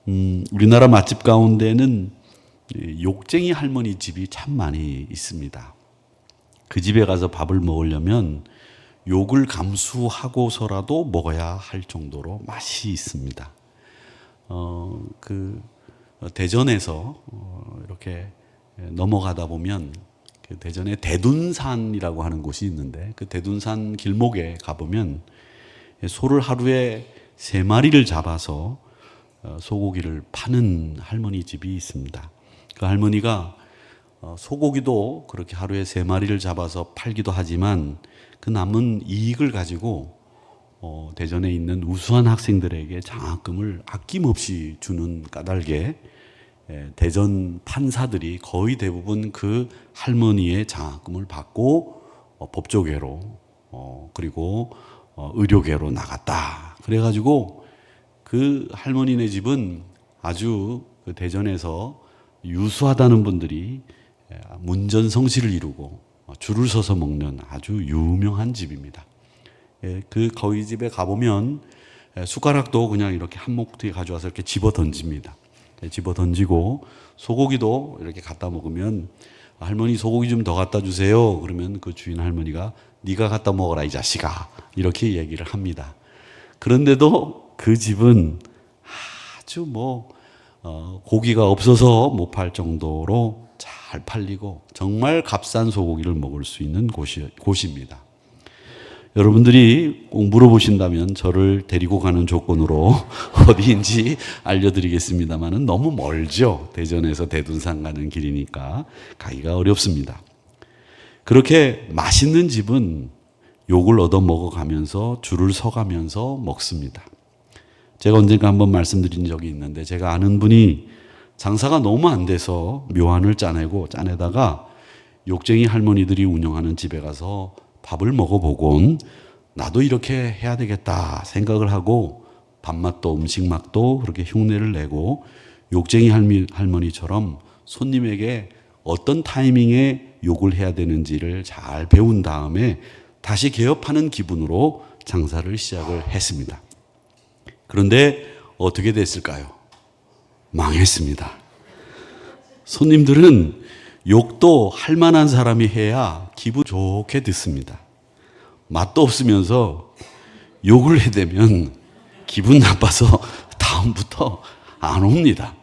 우리나라 맛집 가운데는 욕쟁이 할머니 집이 참 많이 있습니다. 그 집에 가서 밥을 먹으려면 욕을 감수하고서라도 먹어야 할 정도로 맛이 있습니다. 대전에서 이렇게 넘어가다 보면 그 대전에 대둔산이라고 하는 곳이 있는데 그 대둔산 길목에 가보면 소를 하루에 3마리를 잡아서 소고기를 파는 할머니 집이 있습니다. 그 할머니가 소고기도 그렇게 하루에 3마리를 잡아서 팔기도 하지만 그 남은 이익을 가지고 대전에 있는 우수한 학생들에게 장학금을 아낌없이 주는 까닭에 대전 판사들이 거의 대부분 그 할머니의 장학금을 받고 법조계로 그리고 의료계로 나갔다. 그래가지고 그 할머니네 집은 아주 그 대전에서 유수하다는 분들이 문전성시를 이루고 줄을 서서 먹는 아주 유명한 집입니다. 거기 집에 가보면 숟가락도 그냥 이렇게 한 몫에 가져와서 이렇게 집어 던집니다. 집어 던지고 소고기도 이렇게 갖다 먹으면 할머니 소고기 좀 더 갖다 주세요. 그러면 그 주인 할머니가 네가 갖다 먹어라 이 자식아 이렇게 얘기를 합니다. 그런데도 그 집은 아주 고기가 없어서 못 팔 정도로 잘 팔리고 정말 값싼 소고기를 먹을 수 있는 곳입니다. 여러분들이 꼭 물어보신다면 저를 데리고 가는 조건으로 어디인지 알려드리겠습니다만은 너무 멀죠. 대전에서 대둔산 가는 길이니까 가기가 어렵습니다. 그렇게 맛있는 집은 욕을 얻어 먹어가면서 줄을 서가면서 먹습니다. 제가 언젠가 한번 말씀드린 적이 있는데 제가 아는 분이 장사가 너무 안 돼서 묘안을 짜내다가 욕쟁이 할머니들이 운영하는 집에 가서 밥을 먹어보곤 나도 이렇게 해야 되겠다 생각을 하고 밥맛도 음식맛도 그렇게 흉내를 내고 욕쟁이 할머니처럼 손님에게 어떤 타이밍에 욕을 해야 되는지를 잘 배운 다음에 다시 개업하는 기분으로 장사를 시작을 했습니다. 그런데 어떻게 됐을까요? 망했습니다. 손님들은 욕도 할 만한 사람이 해야 기분 좋게 듣습니다. 맛도 없으면서 욕을 해대면 기분 나빠서 다음부터 안 옵니다.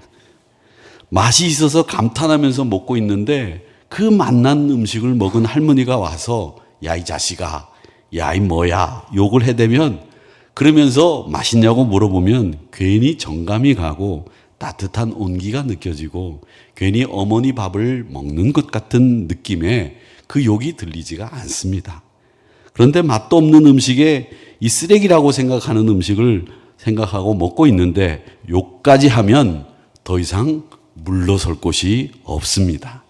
맛이 있어서 감탄하면서 먹고 있는데 그 맛난 음식을 먹은 할머니가 와서 야 이 자식아, 야 이 뭐야 욕을 해대면 그러면서 맛있냐고 물어보면 괜히 정감이 가고 따뜻한 온기가 느껴지고 괜히 어머니 밥을 먹는 것 같은 느낌에 그 욕이 들리지가 않습니다. 그런데 맛도 없는 음식에 이 쓰레기라고 생각하는 음식을 생각하고 먹고 있는데 욕까지 하면 더 이상 물러설 곳이 없습니다.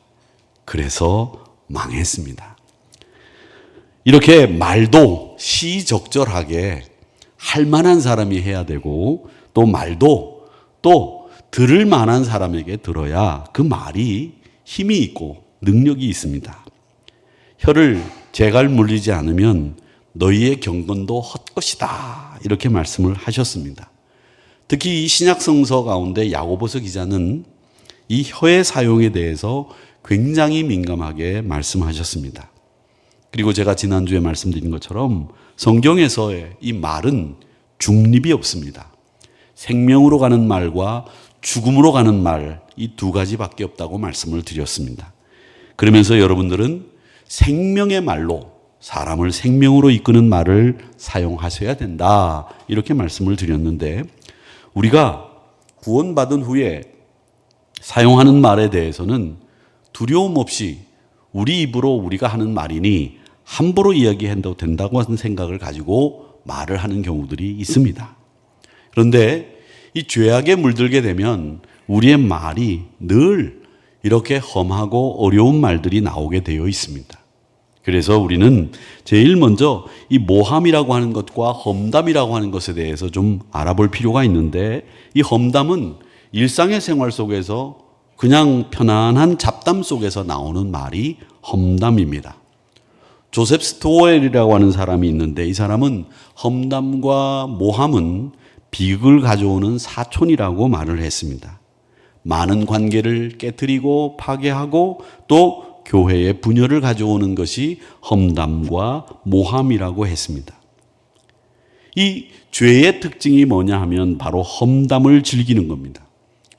그래서 망했습니다. 이렇게 말도 시적절하게 할 만한 사람이 해야 되고 또 말도 또 들을 만한 사람에게 들어야 그 말이 힘이 있고 능력이 있습니다. 혀를 재갈 물리지 않으면 너희의 경건도 헛것이다 이렇게 말씀을 하셨습니다. 특히 이 신약성서 가운데 야고보서 기자는 이 혀의 사용에 대해서 굉장히 민감하게 말씀하셨습니다. 그리고 제가 지난주에 말씀드린 것처럼 성경에서의 이 말은 중립이 없습니다. 생명으로 가는 말과 죽음으로 가는 말, 이 두 가지밖에 없다고 말씀을 드렸습니다. 그러면서 여러분들은 생명의 말로 사람을 생명으로 이끄는 말을 사용하셔야 된다 이렇게 말씀을 드렸는데 우리가 구원받은 후에 사용하는 말에 대해서는 두려움 없이 우리 입으로 우리가 하는 말이니 함부로 이야기해도 된다고 하는 생각을 가지고 말을 하는 경우들이 있습니다. 그런데 이 죄악에 물들게 되면 우리의 말이 늘 이렇게 험하고 어려운 말들이 나오게 되어 있습니다. 그래서 우리는 제일 먼저 이 모함이라고 하는 것과 험담이라고 하는 것에 대해서 좀 알아볼 필요가 있는데 이 험담은 일상의 생활 속에서 그냥 편안한 잡담 속에서 나오는 말이 험담입니다. 조셉 스토웰이라고 하는 사람이 있는데 이 사람은 험담과 모함은 비극을 가져오는 사촌이라고 말을 했습니다. 많은 관계를 깨뜨리고 파괴하고 또 교회의 분열을 가져오는 것이 험담과 모함이라고 했습니다. 이 죄의 특징이 뭐냐 하면 바로 험담을 즐기는 겁니다.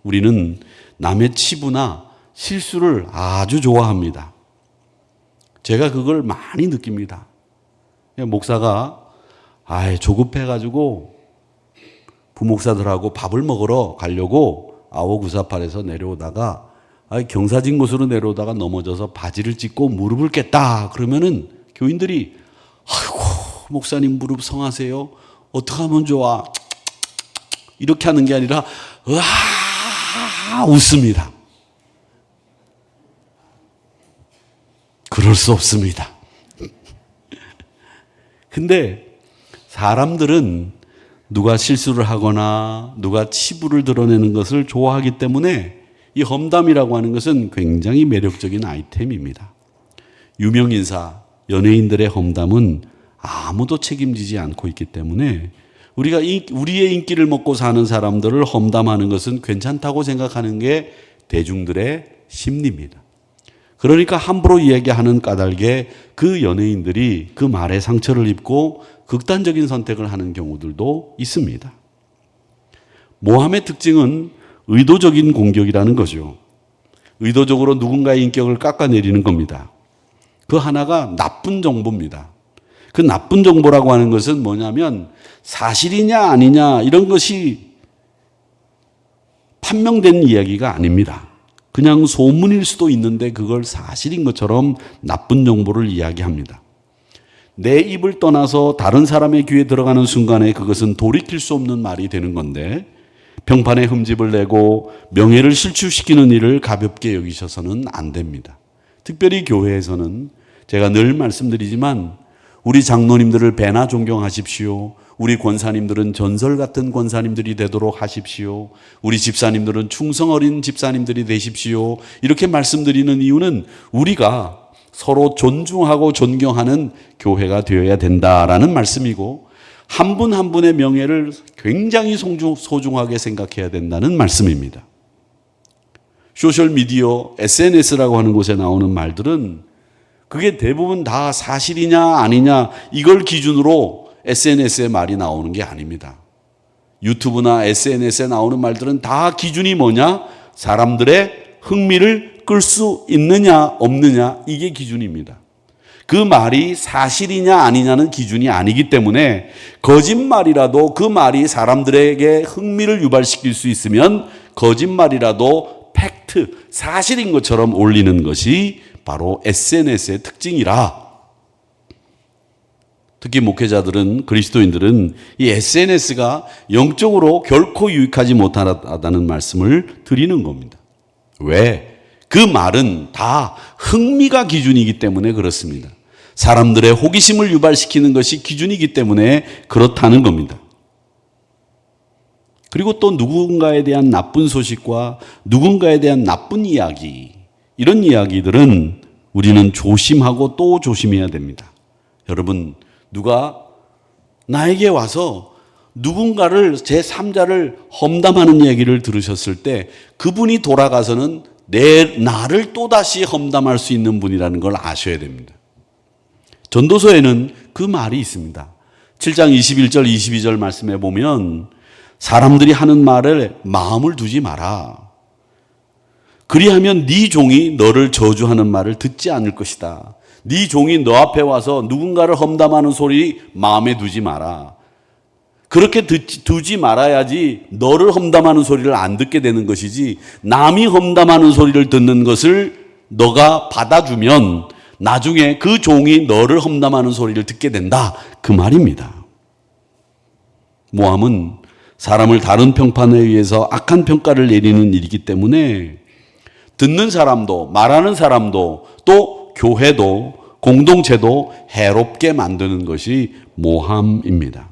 우리는 남의 치부나 실수를 아주 좋아합니다. 제가 그걸 많이 느낍니다. 목사가 조급해가지고 부목사들하고 밥을 먹으러 가려고 9598에서 내려오다가 경사진 곳으로 내려오다가 넘어져서 바지를 찢고 무릎을 깼다. 그러면은 교인들이 아이고 목사님 무릎 성하세요. 어떻게 하면 좋아? 이렇게 하는 게 아니라 으아 웃습니다. 그럴 수 없습니다. 근데 사람들은 누가 실수를 하거나 누가 치부를 드러내는 것을 좋아하기 때문에 이 험담이라고 하는 것은 굉장히 매력적인 아이템입니다. 유명인사, 연예인들의 험담은 아무도 책임지지 않고 있기 때문에 우리가 우리의 인기를 먹고 사는 사람들을 험담하는 것은 괜찮다고 생각하는 게 대중들의 심리입니다. 그러니까 함부로 이야기하는 까닭에 그 연예인들이 그 말에 상처를 입고 극단적인 선택을 하는 경우들도 있습니다. 모함의 특징은 의도적인 공격이라는 거죠. 의도적으로 누군가의 인격을 깎아내리는 겁니다. 그 하나가 나쁜 정보입니다. 그 나쁜 정보라고 하는 것은 뭐냐면 사실이냐 아니냐 이런 것이 판명된 이야기가 아닙니다. 그냥 소문일 수도 있는데 그걸 사실인 것처럼 나쁜 정보를 이야기합니다. 내 입을 떠나서 다른 사람의 귀에 들어가는 순간에 그것은 돌이킬 수 없는 말이 되는 건데 평판에 흠집을 내고 명예를 실추시키는 일을 가볍게 여기셔서는 안 됩니다. 특별히 교회에서는 제가 늘 말씀드리지만 우리 장로님들을 배나 존경하십시오. 우리 권사님들은 전설 같은 권사님들이 되도록 하십시오. 우리 집사님들은 충성 어린 집사님들이 되십시오. 이렇게 말씀드리는 이유는 우리가 서로 존중하고 존경하는 교회가 되어야 된다라는 말씀이고 한 분 한 분의 명예를 굉장히 소중하게 생각해야 된다는 말씀입니다. 소셜미디어, SNS라고 하는 곳에 나오는 말들은 그게 대부분 다 사실이냐 아니냐 이걸 기준으로 SNS에 말이 나오는 게 아닙니다. 유튜브나 SNS에 나오는 말들은 다 기준이 뭐냐? 사람들의 흥미를 끌 수 있느냐 없느냐 이게 기준입니다. 그 말이 사실이냐 아니냐는 기준이 아니기 때문에 거짓말이라도 그 말이 사람들에게 흥미를 유발시킬 수 있으면 거짓말이라도 팩트, 사실인 것처럼 올리는 것이 바로 SNS의 특징이라 특히 목회자들은 그리스도인들은 이 SNS가 영적으로 결코 유익하지 못하다는 말씀을 드리는 겁니다. 왜? 그 말은 다 흥미가 기준이기 때문에 그렇습니다. 사람들의 호기심을 유발시키는 것이 기준이기 때문에 그렇다는 겁니다. 그리고 또 누군가에 대한 나쁜 소식과 누군가에 대한 나쁜 이야기 이런 이야기들은 우리는 조심하고 또 조심해야 됩니다. 여러분 누가 나에게 와서 누군가를 제3자를 험담하는 얘기를 들으셨을 때 그분이 돌아가서는 나를 또다시 험담할 수 있는 분이라는 걸 아셔야 됩니다. 전도서에는 그 말이 있습니다. 7장 21절 22절 말씀에 보면 사람들이 하는 말에 마음을 두지 마라. 그리하면 네 종이 너를 저주하는 말을 듣지 않을 것이다. 네 종이 너 앞에 와서 누군가를 험담하는 소리 마음에 두지 마라. 그렇게 두지 말아야지 너를 험담하는 소리를 안 듣게 되는 것이지 남이 험담하는 소리를 듣는 것을 너가 받아주면 나중에 그 종이 너를 험담하는 소리를 듣게 된다. 그 말입니다. 모함은 사람을 다른 평판에 의해서 악한 평가를 내리는 일이기 때문에 듣는 사람도 말하는 사람도 또 교회도 공동체도 해롭게 만드는 것이 모함입니다.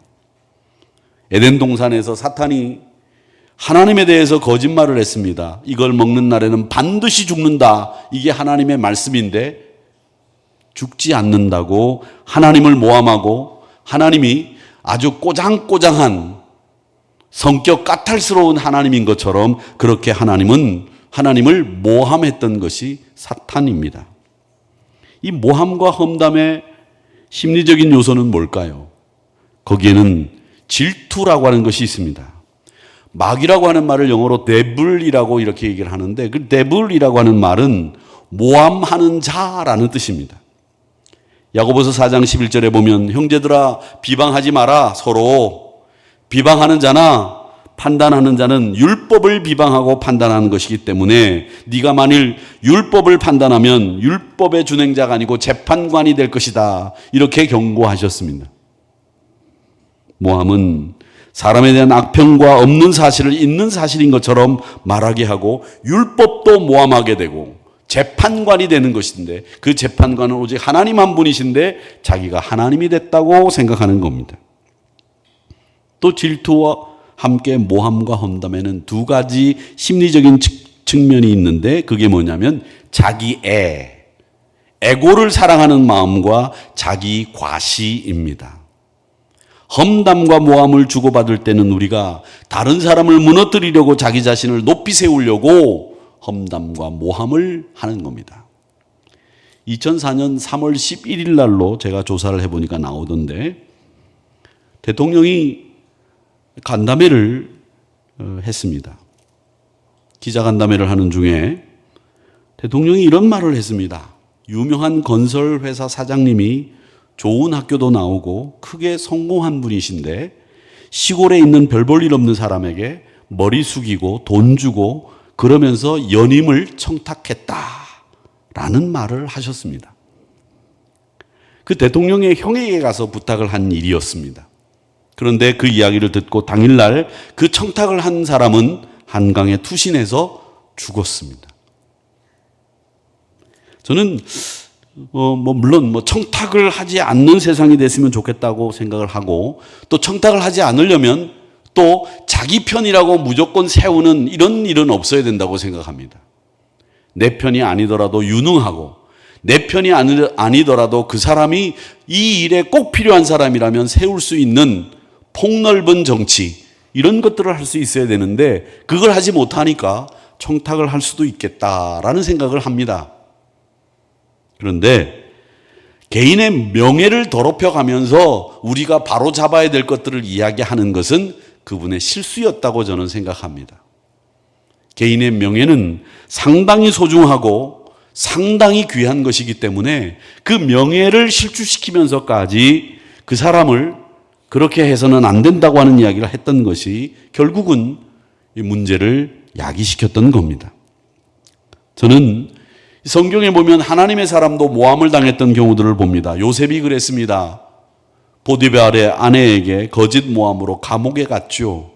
에덴 동산에서 사탄이 하나님에 대해서 거짓말을 했습니다. 이걸 먹는 날에는 반드시 죽는다. 이게 하나님의 말씀인데 죽지 않는다고 하나님을 모함하고 하나님이 아주 꼬장꼬장한 성격 까탈스러운 하나님인 것처럼 그렇게 하나님을 모함했던 것이 사탄입니다. 이 모함과 험담의 심리적인 요소는 뭘까요? 거기에는 질투라고 하는 것이 있습니다. 마귀라고 하는 말을 영어로 devil이라고 이렇게 얘기를 하는데 그 devil이라고 하는 말은 모함하는 자라는 뜻입니다. 야고보서 4장 11절에 보면 형제들아 비방하지 마라. 서로 비방하는 자나 판단하는 자는 율법을 비방하고 판단하는 것이기 때문에 네가 만일 율법을 판단하면 율법의 준행자가 아니고 재판관이 될 것이다. 이렇게 경고하셨습니다. 모함은 사람에 대한 악평과 없는 사실을 있는 사실인 것처럼 말하게 하고 율법도 모함하게 되고 재판관이 되는 것인데 그 재판관은 오직 하나님 한 분이신데 자기가 하나님이 됐다고 생각하는 겁니다. 또 질투와 함께 모함과 험담에는 두 가지 심리적인 측면이 있는데 그게 뭐냐면 에고를 사랑하는 마음과 자기 과시입니다. 험담과 모함을 주고받을 때는 우리가 다른 사람을 무너뜨리려고 자기 자신을 높이 세우려고 험담과 모함을 하는 겁니다. 2004년 3월 11일 날로 제가 조사를 해보니까 나오던데 대통령이 간담회를 했습니다. 기자간담회를 하는 중에 대통령이 이런 말을 했습니다. 유명한 건설회사 사장님이 좋은 학교도 나오고 크게 성공한 분이신데 시골에 있는 별 볼 일 없는 사람에게 머리 숙이고 돈 주고 그러면서 연임을 청탁했다라는 말을 하셨습니다. 그 대통령의 형에게 가서 부탁을 한 일이었습니다. 그런데 그 이야기를 듣고 당일날 그 청탁을 한 사람은 한강에 투신해서 죽었습니다. 저는 물론 청탁을 하지 않는 세상이 됐으면 좋겠다고 생각을 하고 또 청탁을 하지 않으려면 또 자기 편이라고 무조건 세우는 이런 일은 없어야 된다고 생각합니다. 내 편이 아니더라도 유능하고 내 편이 아니더라도 그 사람이 이 일에 꼭 필요한 사람이라면 세울 수 있는 폭넓은 정치 이런 것들을 할 수 있어야 되는데 그걸 하지 못하니까 청탁을 할 수도 있겠다라는 생각을 합니다. 그런데 개인의 명예를 더럽혀가면서 우리가 바로 잡아야 될 것들을 이야기하는 것은 그분의 실수였다고 저는 생각합니다. 개인의 명예는 상당히 소중하고 상당히 귀한 것이기 때문에 그 명예를 실추시키면서까지 그 사람을 그렇게 해서는 안 된다고 하는 이야기를 했던 것이 결국은 이 문제를 야기시켰던 겁니다. 저는 성경에 보면 하나님의 사람도 모함을 당했던 경우들을 봅니다. 요셉이 그랬습니다. 보디발의 아내에게 거짓 모함으로 감옥에 갔죠.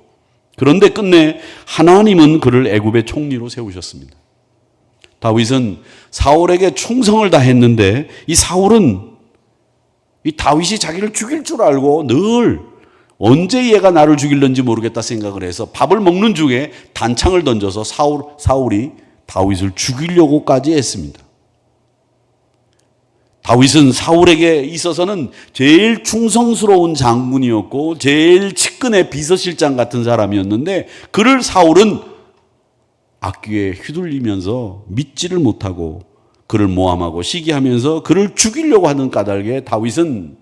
그런데 끝내 하나님은 그를 애굽의 총리로 세우셨습니다. 다윗은 사울에게 충성을 다했는데 이 다윗이 자기를 죽일 줄 알고 늘 언제 얘가 나를 죽일는지 모르겠다 생각을 해서 밥을 먹는 중에 단창을 던져서 사울이 다윗을 죽이려고까지 했습니다. 다윗은 사울에게 있어서는 제일 충성스러운 장군이었고 제일 측근의 비서실장 같은 사람이었는데 그를 사울은 악귀에 휘둘리면서 믿지를 못하고 그를 모함하고 시기하면서 그를 죽이려고 하는 까닭에 다윗은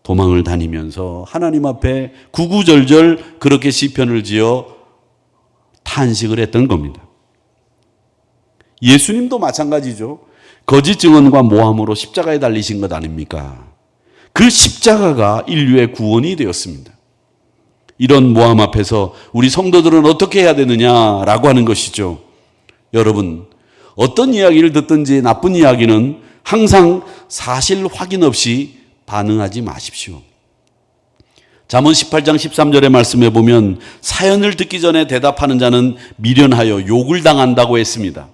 도망을 다니면서 하나님 앞에 구구절절 그렇게 시편을 지어 탄식을 했던 겁니다. 예수님도 마찬가지죠. 거짓 증언과 모함으로 십자가에 달리신 것 아닙니까? 그 십자가가 인류의 구원이 되었습니다. 이런 모함 앞에서 우리 성도들은 어떻게 해야 되느냐라고 하는 것이죠. 여러분, 어떤 이야기를 듣든지 나쁜 이야기는 항상 사실 확인 없이 반응하지 마십시오. 잠언 18장 13절의 말씀에 보면 사연을 듣기 전에 대답하는 자는 미련하여 욕을 당한다고 했습니다.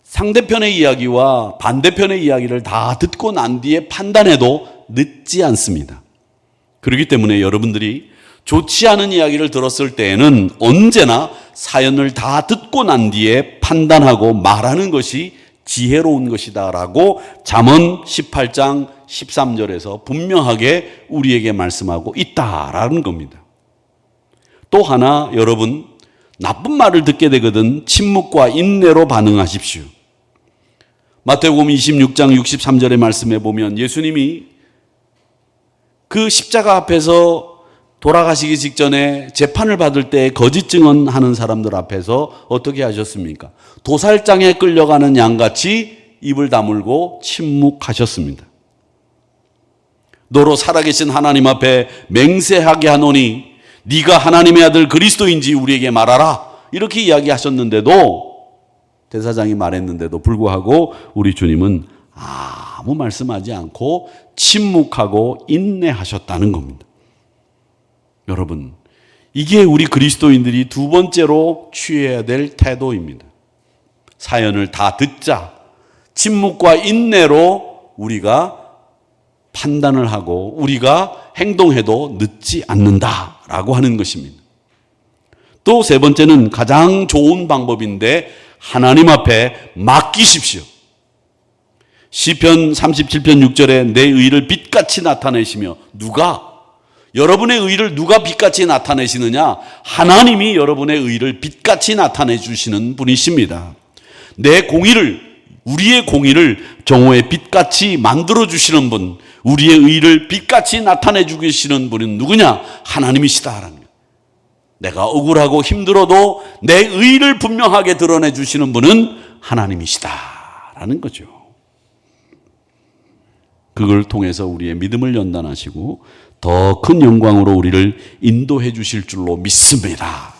상대편의 이야기와 반대편의 이야기를 다 듣고 난 뒤에 판단해도 늦지 않습니다. 그렇기 때문에 여러분들이 좋지 않은 이야기를 들었을 때에는 언제나 사연을 다 듣고 난 뒤에 판단하고 말하는 것이 지혜로운 것이다라고 잠언 18장 13절에서 분명하게 우리에게 말씀하고 있다라는 겁니다. 또 하나 여러분, 나쁜 말을 듣게 되거든 침묵과 인내로 반응하십시오. 마태복음 26장 63절의 말씀에 보면 예수님이 그 십자가 앞에서 돌아가시기 직전에 재판을 받을 때 거짓 증언하는 사람들 앞에서 어떻게 하셨습니까? 도살장에 끌려가는 양같이 입을 다물고 침묵하셨습니다. 너로 살아계신 하나님 앞에 맹세하게 하노니 네가 하나님의 아들 그리스도인지 우리에게 말하라. 이렇게 이야기하셨는데도, 대사장이 말했는데도 불구하고 우리 주님은 아무 말씀하지 않고 침묵하고 인내하셨다는 겁니다. 여러분, 이게 우리 그리스도인들이 두 번째로 취해야 될 태도입니다. 사연을 다 듣자, 침묵과 인내로 우리가 판단을 하고 우리가 행동해도 늦지 않는다라고 하는 것입니다. 또 세 번째는 가장 좋은 방법인데 하나님 앞에 맡기십시오. 시편 37편 6절에 내 의를 빛같이 나타내시며, 여러분의 의를 누가 빛같이 나타내시느냐? 하나님이 여러분의 의를 빛같이 나타내 주시는 분이십니다. 우리의 공의를 정오의 빛같이 만들어 주시는 분, 우리의 의를 빛같이 나타내 주시는 분은 누구냐? 하나님이시다라는 거예요. 내가 억울하고 힘들어도 내 의를 분명하게 드러내 주시는 분은 하나님이시다라는 거죠. 그걸 통해서 우리의 믿음을 연단하시고 더 큰 영광으로 우리를 인도해 주실 줄로 믿습니다.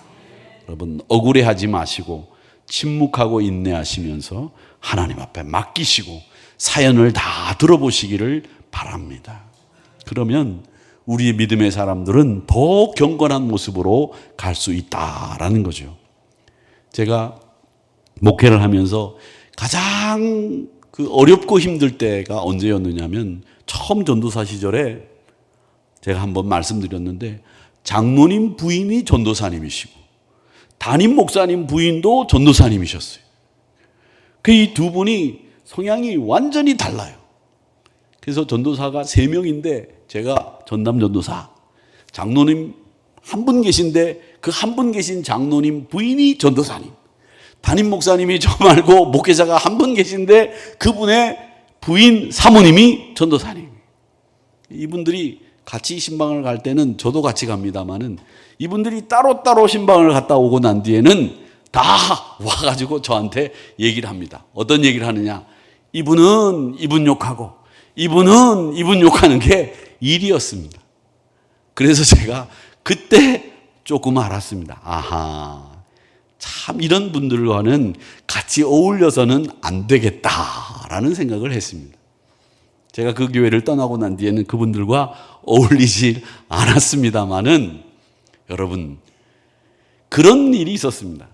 여러분, 억울해하지 마시고 침묵하고 인내하시면서 하나님 앞에 맡기시고 사연을 다 들어보시기를 바랍니다. 그러면 우리의 믿음의 사람들은 더 경건한 모습으로 갈 수 있다라는 거죠. 제가 목회를 하면서 가장 어렵고 힘들 때가 언제였느냐면, 처음 전도사 시절에 제가 한번 말씀드렸는데, 장로님 부인이 전도사님이시고 담임 목사님 부인도 전도사님이셨어요. 이 두 분이 성향이 완전히 달라요. 그래서 전도사가 3명인데 제가 전담 전도사, 장로님 한 분 계신데 그 한 분 계신 장로님 부인이 전도사님, 담임 목사님이 저 말고 목회자가 한 분 계신데 그분의 부인 사모님이 전도사님. 이분들이 같이 신방을 갈 때는 저도 같이 갑니다마는 이분들이 따로따로 신방을 갔다 오고 난 뒤에는 다 와가지고 저한테 얘기를 합니다. 어떤 얘기를 하느냐? 이분은 이분 욕하고 이분은 이분 욕하는 게 일이었습니다. 그래서 제가 그때 조금 알았습니다. 아하, 참 이런 분들과는 같이 어울려서는 안 되겠다라는 생각을 했습니다. 제가 그 교회를 떠나고 난 뒤에는 그분들과 어울리지 않았습니다마는 여러분, 그런 일이 있었습니다.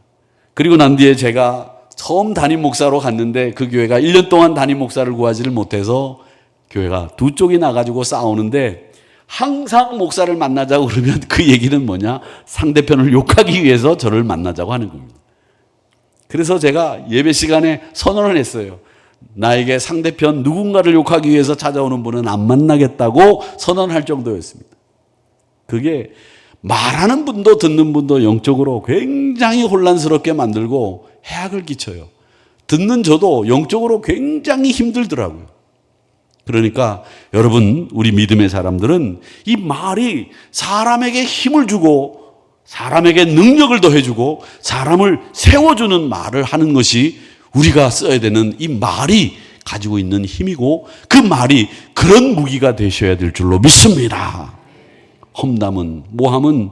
그리고 난 뒤에 제가 처음 담임 목사로 갔는데 그 교회가 1년 동안 담임 목사를 구하지를 못해서 교회가 두 쪽이 나가지고 싸우는데, 항상 목사를 만나자고 그러면 그 얘기는 뭐냐? 상대편을 욕하기 위해서 저를 만나자고 하는 겁니다. 그래서 제가 예배 시간에 선언을 했어요. 나에게 상대편 누군가를 욕하기 위해서 찾아오는 분은 안 만나겠다고 선언할 정도였습니다. 그게 말하는 분도 듣는 분도 영적으로 굉장히 혼란스럽게 만들고 해악을 끼쳐요. 듣는 저도 영적으로 굉장히 힘들더라고요. 그러니까 여러분, 우리 믿음의 사람들은 이 말이 사람에게 힘을 주고 사람에게 능력을 더해주고 사람을 세워주는 말을 하는 것이 우리가 써야 되는, 이 말이 가지고 있는 힘이고 그 말이 그런 무기가 되셔야 될 줄로 믿습니다. 험담은, 모함은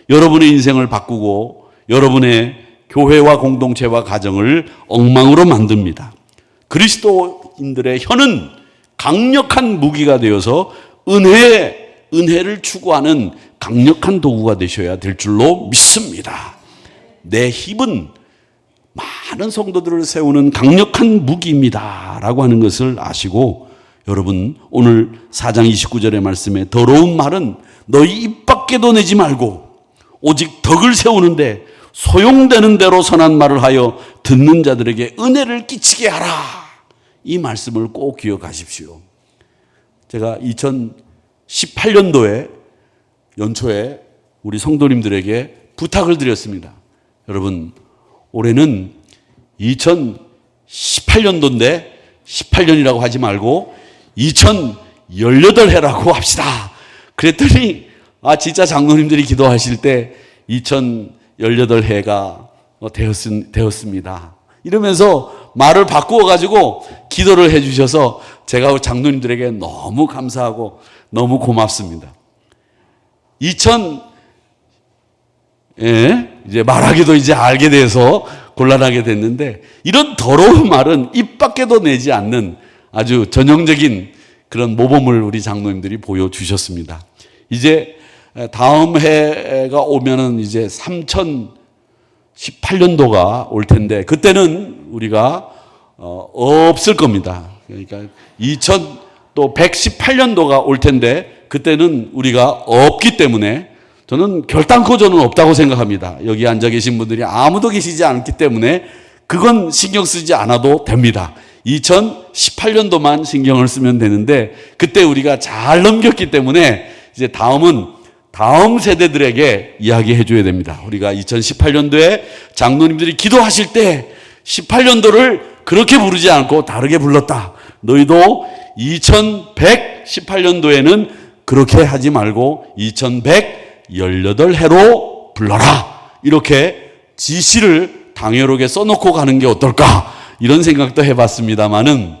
여러분의 인생을 바꾸고 여러분의 교회와 공동체와 가정을 엉망으로 만듭니다. 그리스도인들의 혀는 강력한 무기가 되어서 은혜를 추구하는 강력한 도구가 되셔야 될 줄로 믿습니다. 내 힙은 많은 성도들을 세우는 강력한 무기입니다 라고 하는 것을 아시고, 여러분, 오늘 4장 29절의 말씀에 더러운 말은 너희 입 밖에도 내지 말고 오직 덕을 세우는데 소용되는 대로 선한 말을 하여 듣는 자들에게 은혜를 끼치게 하라. 이 말씀을 꼭 기억하십시오. 제가 2018년도에 연초에 우리 성도님들에게 부탁을 드렸습니다. 여러분, 올해는 2018년도인데 18년이라고 하지 말고 2018해라고 합시다. 그랬더니 진짜 장로님들이 기도하실 때 2018해가 되었습니다. 이러면서 말을 바꾸어 가지고 기도를 해 주셔서 제가 장로님들에게 너무 감사하고 너무 고맙습니다. 이제 말하기도 이제 알게 돼서 곤란하게 됐는데, 이런 더러운 말은 입 밖에도 내지 않는 아주 전형적인 그런 모범을 우리 장로님들이 보여주셨습니다. 이제 다음 해가 오면은 이제 3018년도가 올 텐데, 그때는 우리가 없을 겁니다. 그러니까 2118년도가 올 텐데, 그때는 우리가 없기 때문에 저는 결단코 저는 없다고 생각합니다. 여기 앉아 계신 분들이 아무도 계시지 않기 때문에 그건 신경 쓰지 않아도 됩니다. 2018년도만 신경을 쓰면 되는데, 그때 우리가 잘 넘겼기 때문에 이제 다음 세대들에게 이야기해 줘야 됩니다. 우리가 2018년도에 장로님들이 기도하실 때 18년도를 그렇게 부르지 않고 다르게 불렀다. 너희도 2118년도에는 그렇게 하지 말고 2118해로 불러라. 이렇게 지시를 당연하게 써놓고 가는 게 어떨까? 이런 생각도 해봤습니다만은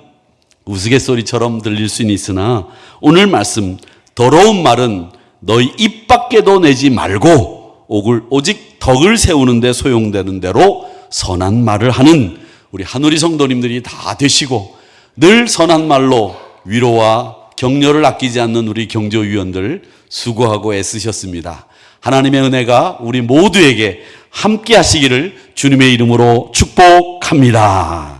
우스갯소리처럼 들릴 수는 있으나, 오늘 말씀 더러운 말은 너희 입 밖에도 내지 말고 오직 덕을 세우는 데 소용되는 대로 선한 말을 하는 우리 한우리 성도님들이 다 되시고, 늘 선한 말로 위로와 격려를 아끼지 않는 우리 경조위원들 수고하고 애쓰셨습니다. 하나님의 은혜가 우리 모두에게 함께 하시기를 주님의 이름으로 축복합니다.